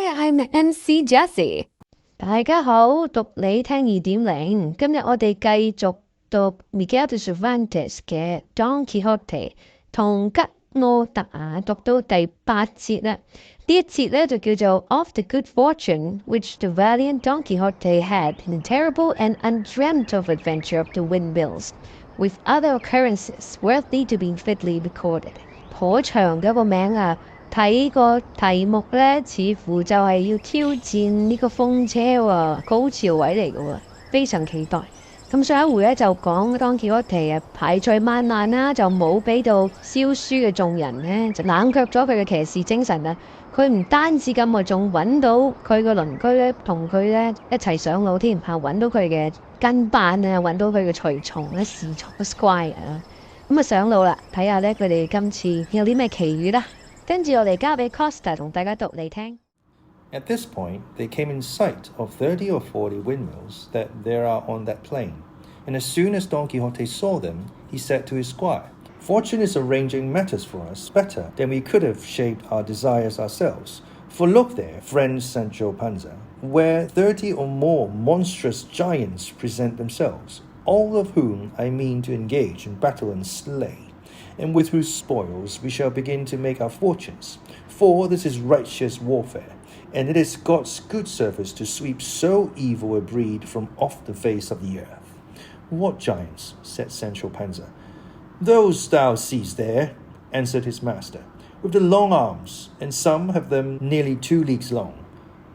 I'm MC Jessie。大家好，讀你聽2.0。今日我哋繼續讀 Miguel de Cervantes 嘅 Don Quixote 唐吉訶德啊，讀到第8節啦。呢一節咧就叫做 Of the good fortune which the valiant Don Quixote had in the terrible and undreamt of adventure of the windmills, with other occurrences worthy to be fitly recorded。頗長嘅個名啊，睇個題目咧，似乎就係要挑戰呢個風車喎，高潮位嚟嘅喎，非常期待。咁上一回咧就講Don Quixote啊排除萬難啦，就冇俾到燒書嘅眾人咧，就冷卻咗佢嘅騎士精神啊！佢唔單止咁啊，仲揾到佢個鄰居咧，同佢咧一齊上路添嚇，揾到佢嘅跟班啊，揾到佢嘅隨從咧，侍從 squire 啊，咁啊上路啦，睇下咧佢哋今次有啲咩奇遇啦。跟住我哋交俾 Costa 同大家讀嚟聽。At this point, they came in sight of 30 or 40 windmills that there are on that plain. And as soon as Don Quixote saw them, he said to his squire, Fortune is arranging matters for us better than we could have shaped our desires ourselves. For look there, friend Sancho Panza, where 30 or more monstrous giants present themselves, all of whom I mean to engage in battle and slay, and with whose spoils we shall begin to make our fortunes. For this is righteous warfare.And it is God's good service to sweep so evil a breed from off the face of the earth. What giants? Said Sancho Panza. Those thou seest there, answered his master, with the long arms, and some have them nearly 2 leagues long.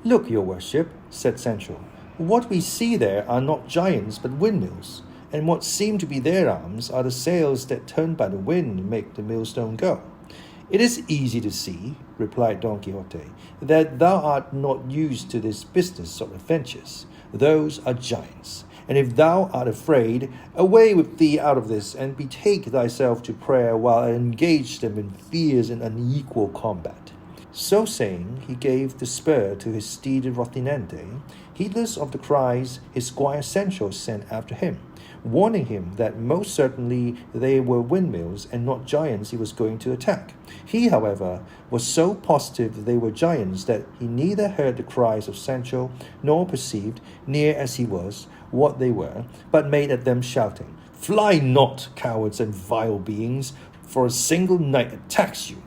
Look, your worship, said Sancho, what we see there are not giants but windmills, and what seem to be their arms are the sails that turn by the wind and make the millstone go.It is easy to see, replied Don Quixote, that thou art not used to this business of adventures. Those are giants. And if thou art afraid, away with thee out of this, and betake thyself to prayer while I engage them in fierce and unequal combat. So saying, he gave the spur to his steed Rocinante, heedless of the cries his squire Sancho sent after him.Warning him that most certainly they were windmills and not giants he was going to attack. He, however, was so positive that they were giants that he neither heard the cries of Sancho nor perceived, near as he was, what they were, but made at them shouting, Fly not, cowards and vile beings, for a single knight attacks you.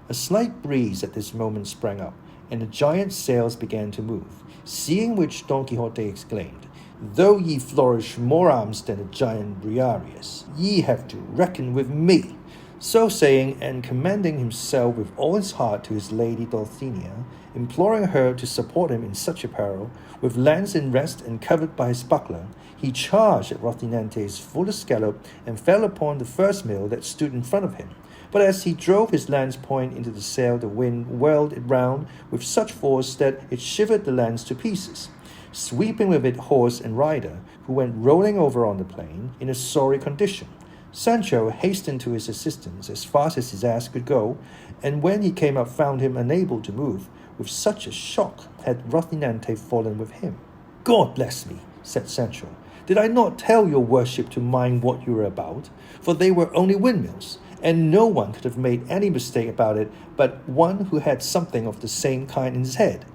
A slight breeze at this moment sprang up, and the giant's sails began to move, seeing which Don Quixote exclaimed,Though ye flourish more arms than the giant Briareus, ye have to reckon with me. So saying, and commending himself with all his heart to his lady Dulcinea, imploring her to support him in such a peril, with lance in rest and covered by his buckler, he charged at Rocinante's fullest gallop and fell upon the first mill that stood in front of him. But as he drove his lance point into the sail, the wind whirled it round with such force that it shivered the lance to pieces,sweeping with it horse and rider, who went rolling over on the plain in a sorry condition. Sancho hastened to his assistance as fast as his ass could go, and when he came up found him unable to move. With such a shock had Rocinante fallen with him. God bless me, said Sancho. Did I not tell your worship to mind what you were about? For they were only windmills, and no one could have made any mistake about it but one who had something of the same kind in his head.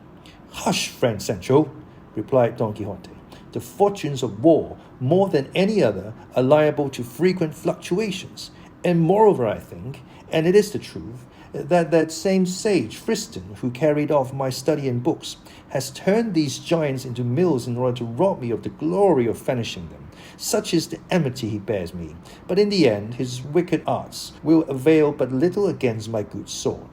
Hush, friend Sancho,replied Don Quixote. The fortunes of war, more than any other, are liable to frequent fluctuations. And moreover, I think, and it is the truth, that same sage Friston, who carried off my study and books, has turned these giants into mills in order to rob me of the glory of finishing them. Such is the enmity he bears me. But in the end, his wicked arts will avail but little against my good sword.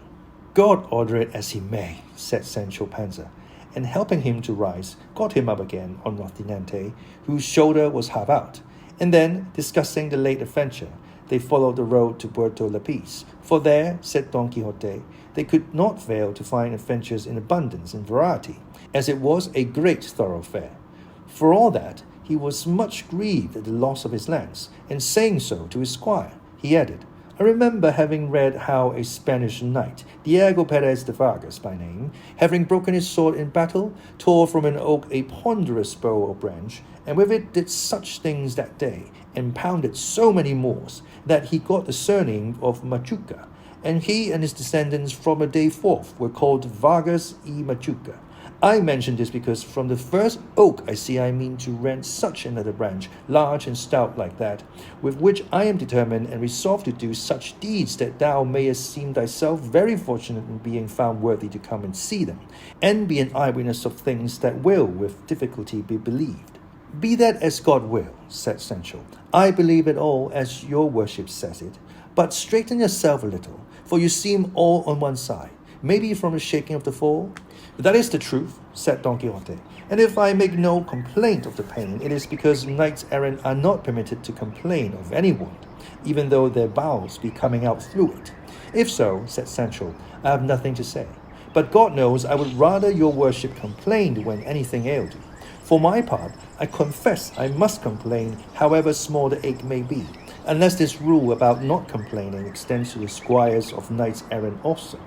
God order it as he may, said Sancho Panza,and helping him to rise, got him up again on Rocinante, whose shoulder was half out. And then, discussing the late adventure, they followed the road to Puerto Lapiz. For there, said Don Quixote, they could not fail to find adventures in abundance and variety, as it was a great thoroughfare. For all that, he was much grieved at the loss of his lance, and saying so to his squire, he added,I remember having read how a Spanish knight, Diego Perez de Vargas by name, having broken his sword in battle, tore from an oak a ponderous bow or branch, and with it did such things that day, and pounded so many Moors, that he got the surname of Machuca, and he and his descendants from a day forth were called Vargas y Machuca. I mention this because from the first oak I mean to rent such another branch, large and stout like that, with which I am determined and resolved to do such deeds that thou mayest seem thyself very fortunate in being found worthy to come and see them, and be an eyewitness of things that will with difficulty be believed. Be that as God will, said Sancho. I believe it all as your worship says it, but straighten yourself a little, for you seem all on one side, maybe from the shaking of the fall. That is the truth, said Don Quixote, and if I make no complaint of the pain, it is because knights-errant are not permitted to complain of any wound, even though their bowels be coming out through it. If so, said Sancho, I have nothing to say, but God knows I would rather your worship complained when anything ailed you. For my part, I confess I must complain, however small the ache may be, unless this rule about not complaining extends to the squires of knights-errant also.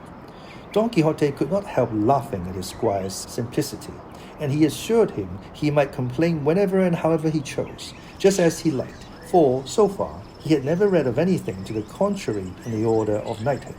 Don Quixote could not help laughing at his squire's simplicity, and he assured him he might complain whenever and however he chose, just as he liked, for, so far, he had never read of anything to the contrary in the order of knighthood.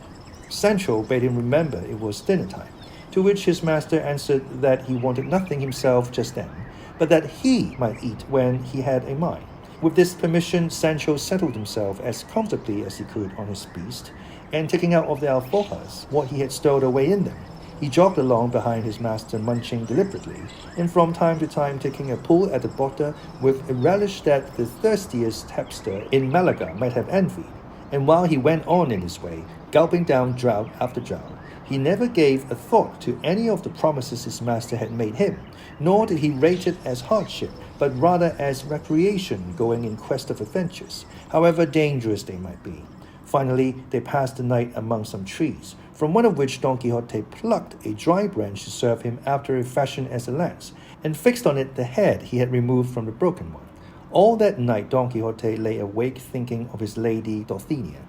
Sancho bade him remember it was dinner time, to which his master answered that he wanted nothing himself just then, but that he might eat when he had a mind. With this permission, Sancho settled himself as comfortably as he could on his beast, and taking out of the alforjas what he had stowed away in them, he jogged along behind his master, munching deliberately, and from time to time taking a pull at the bota with a relish that the thirstiest tapster in Malaga might have envied. And while he went on in this way, gulping down draught after draught, he never gave a thought to any of the promises his master had made him, nor did he rate it as hardship, but rather as recreation going in quest of adventures, however dangerous they might be. Finally, they passed the night among some trees, from one of which Don Quixote plucked a dry branch to serve him after a fashion as a lance, and fixed on it the head he had removed from the broken one. All that night Don Quixote lay awake thinking of his lady Dulcinea,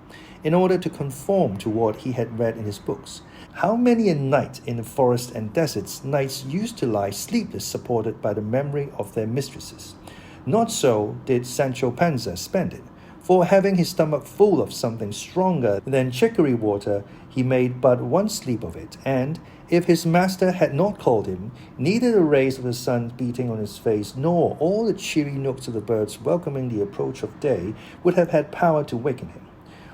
in order to conform to what he had read in his books. How many a night in the forests and deserts knights used to lie sleepless supported by the memory of their mistresses. Not so did Sancho Panza spend it, for having his stomach full of something stronger than chicory water, he made but one sleep of it, and, if his master had not called him, neither the rays of the sun beating on his face nor all the cheery nooks of the birds welcoming the approach of day would have had power to waken him.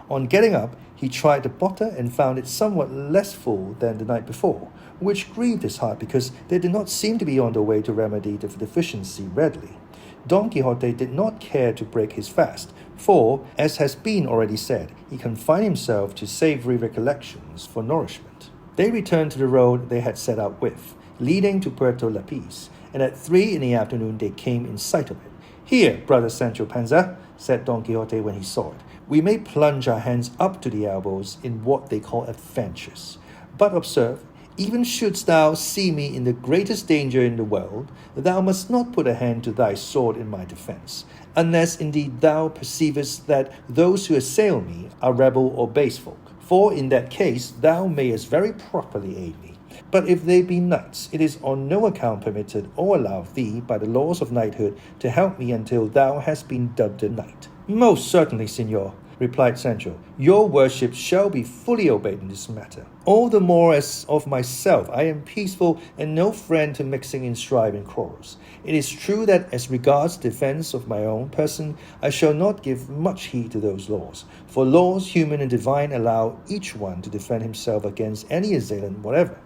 On getting up, he tried the bota and found it somewhat less full than the night before, which grieved his heart because they did not seem to be on the way to remedy the deficiency readily. Don Quixote did not care to break his fast, for, as has been already said, he confined himself to savory recollections for nourishment. They returned to the road they had set out with, leading to Puerto Lapiz, and at 3 p.m. they came in sight of it. Here, brother Sancho Panza, said Don Quixote when he saw it, we may plunge our hands up to the elbows in what they call adventures. But observe, even shouldst thou see me in the greatest danger in the world, thou must not put a hand to thy sword in my defence, unless indeed thou perceivest that those who assail me are rebel or base folk, for in that case thou mayest very properly aid me. But if they be knights, it is on no account permitted or allowed thee by the laws of knighthood to help me until thou hast been dubbed a knight. Most certainly, señor, replied Sancho, your worship shall be fully obeyed in this matter. All the more as of myself I am peaceful and no friend to mixing in strife and quarrels. It is true that as regards defence of my own person, I shall not give much heed to those laws, for laws human and divine allow each one to defend himself against any assailant whatever.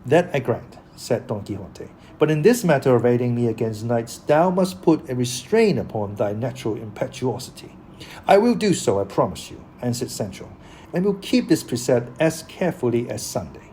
That I grant, said Don Quixote, but in this matter of aiding me against knights, thou must put a restraint upon thy natural impetuosity. I will do so, I promise you, answered Sancho, and will keep this precept as carefully as Sunday.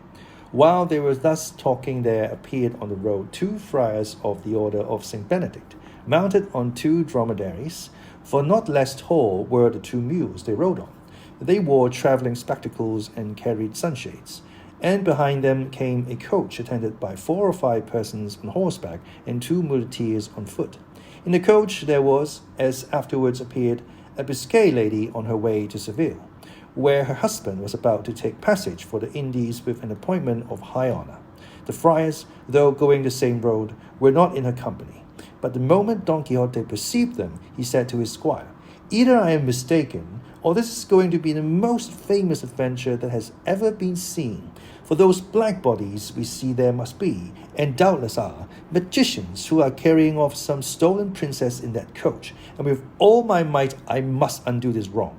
While they were thus talking, there appeared on the road 2 friars of the order of St. Benedict, mounted on 2 dromedaries, for not less tall were the 2 mules they rode on. They wore travelling spectacles and carried sunshades, and behind them came a coach attended by 4 or 5 persons on horseback and 2 muleteers on foot. In the coach there was, as afterwards appeared, a Biscay lady on her way to Seville, where her husband was about to take passage for the Indies with an appointment of high honour. The friars, though going the same road, were not in her company, but the moment Don Quixote perceived them, he said to his squire, either I am mistaken, or this is going to be the most famous adventure that has ever been seen. For those black bodies we see there must be, and doubtless are, magicians who are carrying off some stolen princess in that coach, and with all my might I must undo this wrong."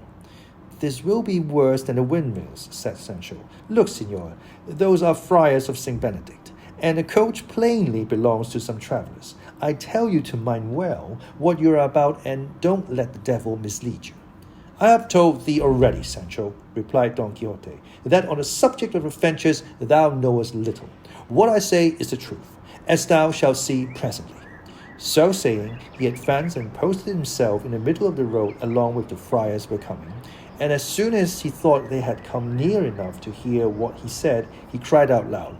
"This will be worse than the windmills," said Sancho. "Look, Signor, those are friars of St. Benedict, and the coach plainly belongs to some travellers. I tell you to mind well what you are about, and don't let the devil mislead you." "I have told thee already, Sancho," replied Don Quixote, "that on the subject of adventures thou knowest little. What I say is the truth, as thou shalt see presently." So saying, he advanced and posted himself in the middle of the road along with the friars were coming. And as soon as he thought they had come near enough to hear what he said, he cried out loud,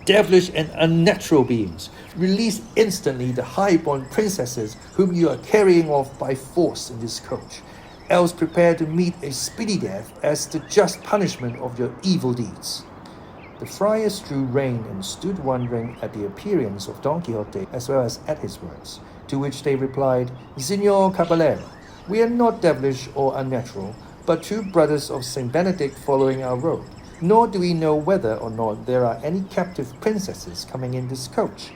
"Devilish and unnatural beings, release instantly the high-born princesses whom you are carrying off by force in this coach, else prepare to meet a speedy death as the just punishment of your evil deeds." The friars drew rein and stood wondering at the appearance of Don Quixote as well as at his words, to which they replied, "Signor Caballero, we are not devilish or unnatural, but two brothers of St. Benedict following our road, nor do we know whether or not there are any captive princesses coming in this coach."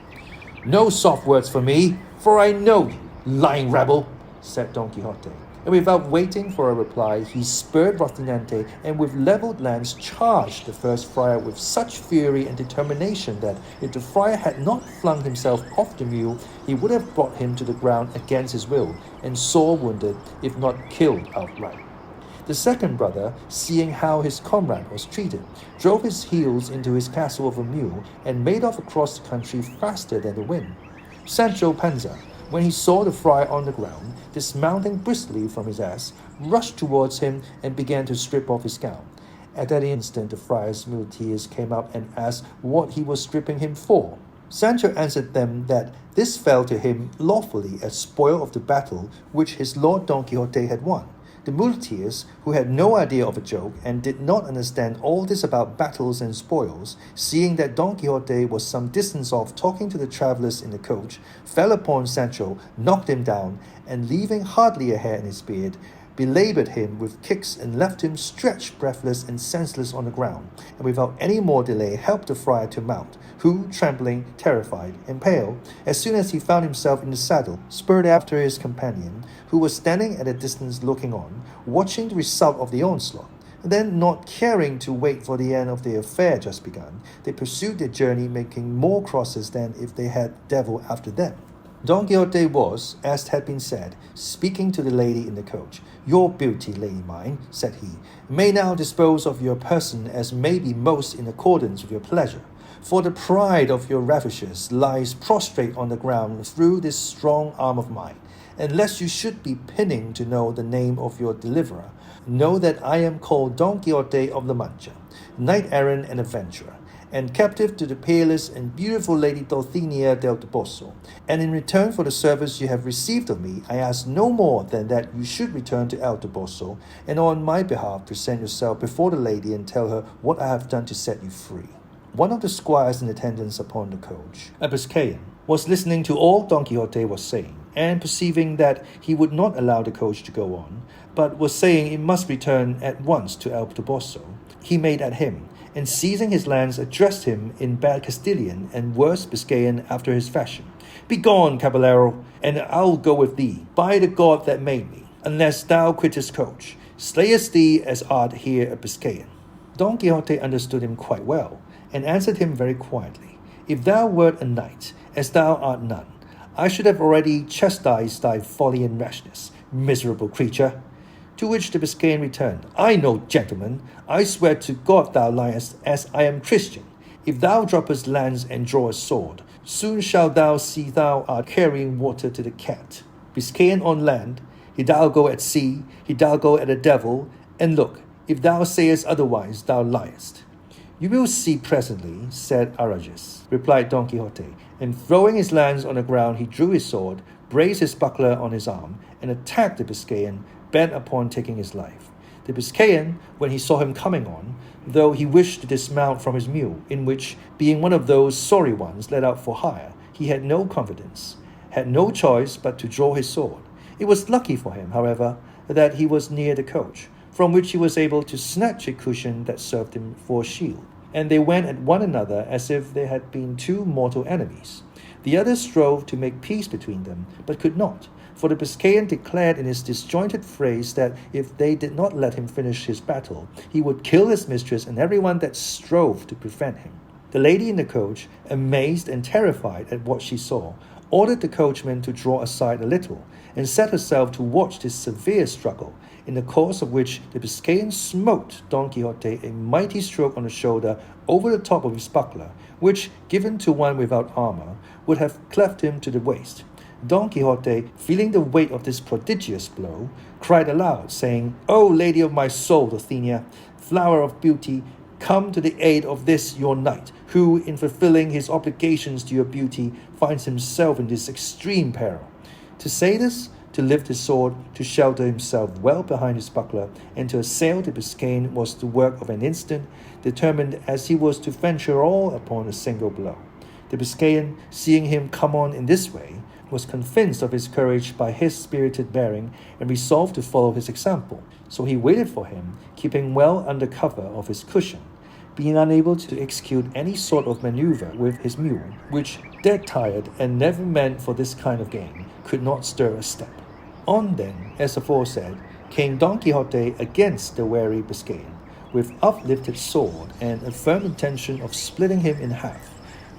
"No soft words for me, for I know you, lying rabble," said Don Quixote. And without waiting for a reply, he spurred Rocinante and with levelled lance charged the first friar with such fury and determination that if the friar had not flung himself off the mule, he would have brought him to the ground against his will, and sore wounded, if not killed outright. The second brother, seeing how his comrade was treated, drove his heels into his castle of a mule and made off across the country faster than the wind. Sancho Panza, when he saw the friar on the ground, dismounting briskly from his ass, rushed towards him and began to strip off his gown. At that instant the friar's muleteers came up and asked what he was stripping him for. Sancho answered them that this fell to him lawfully as spoil of the battle which his lord Don Quixote had won. The muleteers, who had no idea of a joke and did not understand all this about battles and spoils, seeing that Don Quixote was some distance off talking to the travellers in the coach, fell upon Sancho, knocked him down, and leaving hardly a hair in his beard, belaboured him with kicks and left him stretched breathless and senseless on the ground, and without any more delay helped the friar to mount, who, trembling, terrified, and pale, as soon as he found himself in the saddle, spurred after his companion, who was standing at a distance looking on, watching the result of the onslaught. Then, not caring to wait for the end of the affair just begun, they pursued their journey, making more crosses than if they had the devil after them. Don Quixote was, as had been said, speaking to the lady in the coach. "Your beauty, lady mine," said he, "may now dispose of your person as may be most in accordance with your pleasure. For the pride of your ravishers lies prostrate on the ground through this strong arm of mine. And lest you should be pinning to know the name of your deliverer, know that I am called Don Quixote of La Mancha, knight-errant and adventurer, and captive to the peerless and beautiful lady Dulcinea del Toboso. And in return for the service you have received of me, I ask no more than that you should return to El Toboso, and on my behalf present yourself before the lady and tell her what I have done to set you free." One of the squires in attendance upon the coach, a Biscayan, was listening to all Don Quixote was saying, and perceiving that he would not allow the coach to go on, but was saying it must return at once to El Toboso, he made at him, and seizing his lance addressed him in bad Castilian and worse Biscayan after his fashion. "Begone, caballero, and I'll go with thee, by the God that made me, unless thou quittest coach, slayest thee as art here a Biscayan." Don Quixote understood him quite well, and answered him very quietly, "If thou wert a knight, as thou art none, I should have already chastised thy folly and rashness, miserable creature." To which the Biscayan returned, "I know, gentleman, I swear to God thou liest, as I am Christian. If thou droppest lance and drawest sword, soon shalt thou see thou art carrying water to the cat. Biscayan on land, hidalgo at sea, hidalgo at the devil, and look, if thou sayest otherwise, thou liest." "You will see presently," said Aragus, replied Don Quixote, and throwing his lance on the ground, he drew his sword, braced his buckler on his arm, and attacked the Biscayan, bent upon taking his life. The Biscayan, when he saw him coming on, though he wished to dismount from his mule, in which, being one of those sorry ones let out for hire, he had no confidence, had no choice but to draw his sword. It was lucky for him, however, that he was near the coach, from which he was able to snatch a cushion that served him for a shield. And they went at one another as if they had been two mortal enemies. The others strove to make peace between them, but could not, for the Biscayan declared in his disjointed phrase that if they did not let him finish his battle, he would kill his mistress and everyone that strove to prevent him. The lady in the coach, amazed and terrified at what she saw, ordered the coachman to draw aside a little, and set herself to watch this severe struggle, in the course of which the Biscayan smote Don Quixote a mighty stroke on the shoulder over the top of his buckler, which, given to one without armour, would have cleft him to the waist. Don Quixote, feeling the weight of this prodigious blow, cried aloud, saying, "O lady of my soul, Dulcinea, flower of beauty, come to the aid of this your knight, who, in fulfilling his obligations to your beauty, finds himself in this extreme peril." To say this, to lift his sword, to shelter himself well behind his buckler, and to assail the Biscayan was the work of an instant, determined as he was to venture all upon a single blow. The Biscayan, seeing him come on in this way, was convinced of his courage by his spirited bearing, and resolved to follow his example. So he waited for him, keeping well under cover of his cushion, being unable to execute any sort of maneuver with his mule, which, dead tired and never meant for this kind of game, could not stir a step. On then, as aforesaid, came Don Quixote against the wary Biscayan, with uplifted sword and a firm intention of splitting him in half,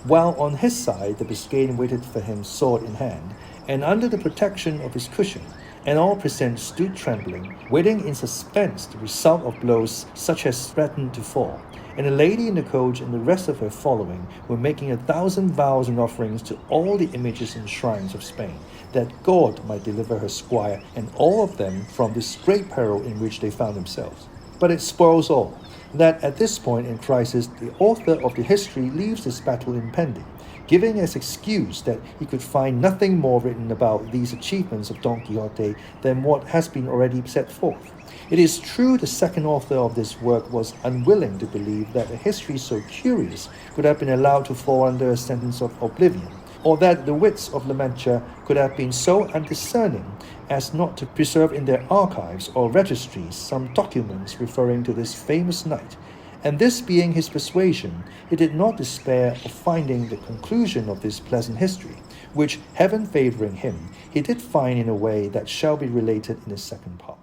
while on his side the Biscayan waited for him sword in hand, and under the protection of his cushion, and all present stood trembling, waiting in suspense the result of blows such as threatened to fall. And the lady in the coach and the rest of her following were making 1,000 vows and offerings to all the images and shrines of Spain, that God might deliver her squire and all of them from this great peril in which they found themselves. But it spoils all, that at this point in crisis the author of the history leaves this battle impending, giving as excuse that he could find nothing more written about these achievements of Don Quixote than what has been already set forth. It is true the second author of this work was unwilling to believe that a history so curious could have been allowed to fall under a sentence of oblivion, or that the wits of La Mancha could have been so undiscerning as not to preserve in their archives or registries some documents referring to this famous knight. And this being his persuasion, he did not despair of finding the conclusion of this pleasant history, which, heaven favouring him, he did find in a way that shall be related in the second part.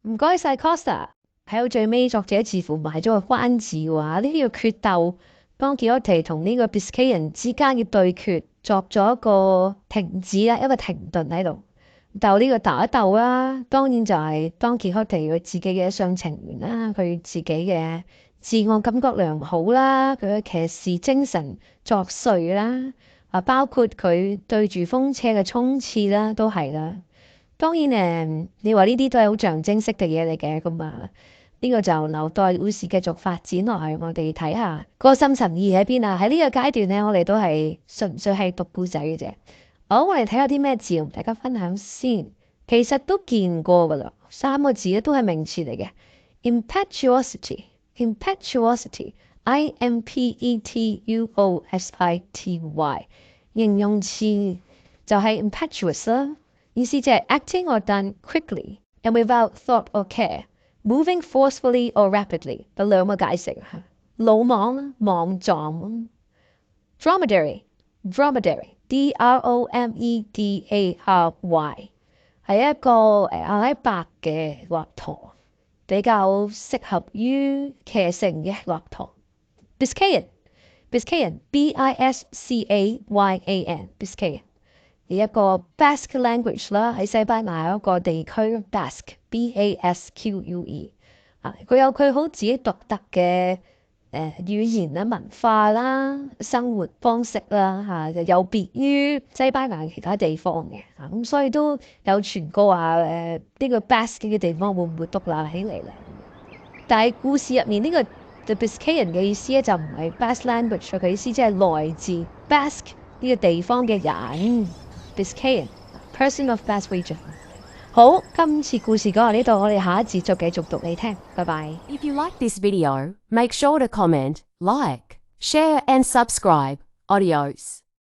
唔該晒 Costa， 喺到最尾作者似乎埋咗個關子喎，呢個決鬥Don Quixote同呢個 Biscayan 之間嘅對決作咗一個停止啦，一個停頓喺度。鬥呢個打鬥啦，當然就係Don Quixote佢自己嘅一廂情願啦，佢自己嘅自我感覺良好啦，佢嘅騎士精神作祟啦，包括佢對住風車嘅衝刺啦，都係啦。當然你話呢啲都係好象徵式嘅嘢嚟嘅，咁呢個就留待故事繼續發展落去，我哋睇下個深層意喺邊啊！喺呢個階段呢，我哋都係純粹係讀故仔嘅啫。好，我哋睇下啲咩字同大家分享先。其實都見過噶啦，3個字咧都係名詞嚟嘅。impetuosity，impetuosity，I-M-P-E-T-U-O-S-I-T-Y， 形容詞就係 impetuous 啦。意思就係 acting or done quickly and without thought or care, moving forcefully or rapidly。有兩個解釋嚇，魯莽啦，莽撞。dromedary，D-R-O-M-E-D-A-R-Y 係一個阿拉伯嘅駱駝，比較適合於騎乘嘅駱駝。Biscayan，B-I-S-C-A-Y-A-N， Biscayan。一個 Basque language 啦，喺西班牙一個地區 Basque，B-A-S-Q-U-E， 佢有佢好自己獨特嘅語言啦、文化啦、生活方式啦有別於西班牙其他地方嘅咁所以都有傳過話呢個 Basque 嘅地方會唔會獨立起嚟咧？但係故事入面呢個 The Biscayan 嘅意思咧就唔係 Basque language， 佢意思即係來自 Basque 呢個地方嘅人。Biscayan, person of Basque region。 好，今次故事講到呢度，我哋下一節再繼續讀你聽，拜拜。 If you like this video, make sure to comment, like, share and subscribe. Adios.